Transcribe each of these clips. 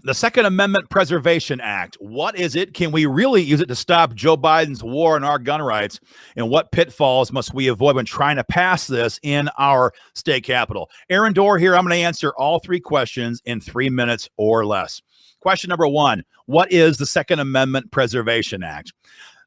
The Second Amendment Preservation Act. What is it? Can we really use it to stop Joe Biden's war on our gun rights? And what pitfalls must we avoid when trying to pass this in our state capitol? Aaron Dorr here. I'm going to answer all three questions in 3 minutes or less. Question number one, what is the Second Amendment Preservation Act?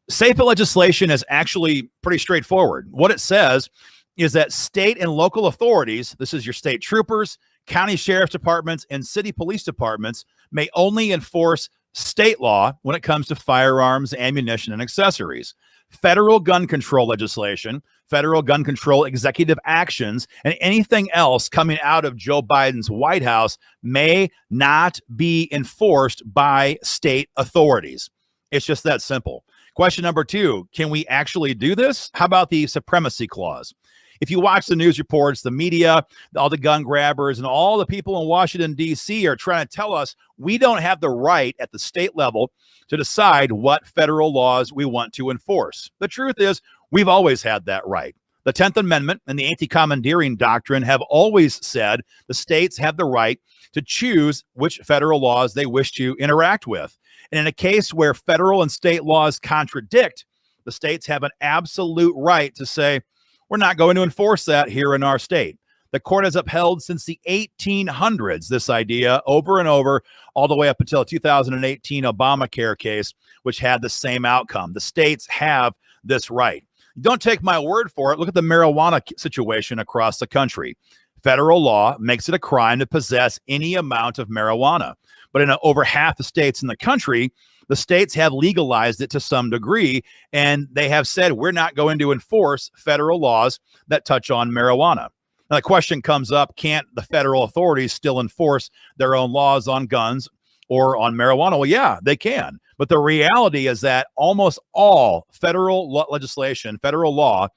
SAPA legislation is actually pretty straightforward. What it says is that state and local authorities, this is your state troopers, county sheriff's departments, and city police departments, may only enforce state law when it comes to firearms, ammunition, and accessories. Federal gun control legislation, federal gun control executive actions, and anything else coming out of Joe Biden's White House may not be enforced by state authorities. It's just that simple. Question number two, can we actually do this? How about the supremacy clause? If you watch the news reports, the media, all the gun grabbers, and all the people in Washington, D.C. are trying to tell us we don't have the right at the state level to decide what federal laws we want to enforce. The truth is, we've always had that right. The 10th Amendment and the anti-commandeering doctrine have always said the states have the right to choose which federal laws they wish to interact with. And in a case where federal and state laws contradict, the states have an absolute right to say, we're not going to enforce that here in our state. The court has upheld since the 1800s this idea over and over, all the way up until 2018 Obamacare case, which had the same outcome. The states have this right. Don't take my word for it. Look at the marijuana situation across the country. Federal law makes it a crime to possess any amount of marijuana. But in over half the states in the country, the states have legalized it to some degree, and they have said we're not going to enforce federal laws that touch on marijuana. Now, the question comes up, can't the federal authorities still enforce their own laws on guns or on marijuana? Well, yeah, they can. But the reality is that almost all federal legislation, federal law,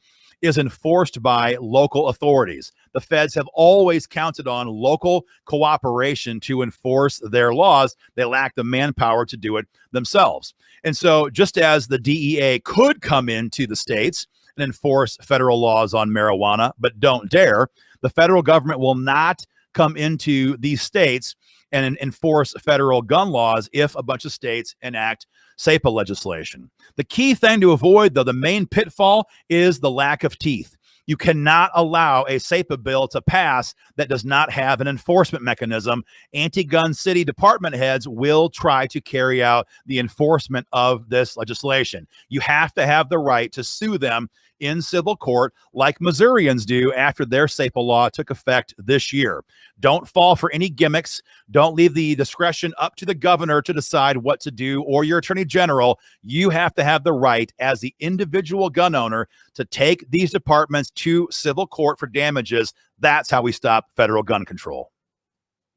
is enforced by local authorities. The feds have always counted on local cooperation to enforce their laws. They lack the manpower to do it themselves. And so just as the DEA could come into the states and enforce federal laws on marijuana, but don't dare, the federal government will not come into these states and enforce federal gun laws if a bunch of states enact SAPA legislation. The key thing to avoid, though, the main pitfall is the lack of teeth. You cannot allow a SAPA bill to pass that does not have an enforcement mechanism. Anti-gun city department heads will try to carry out the enforcement of this legislation. You have to have the right to sue them in civil court like Missourians do after their SAPA law took effect this year. Don't fall for any gimmicks. Don't leave the discretion up to the governor to decide what to do or your attorney general. You have to have the right as the individual gun owner to take these departments to civil court for damages. That's how we stop federal gun control.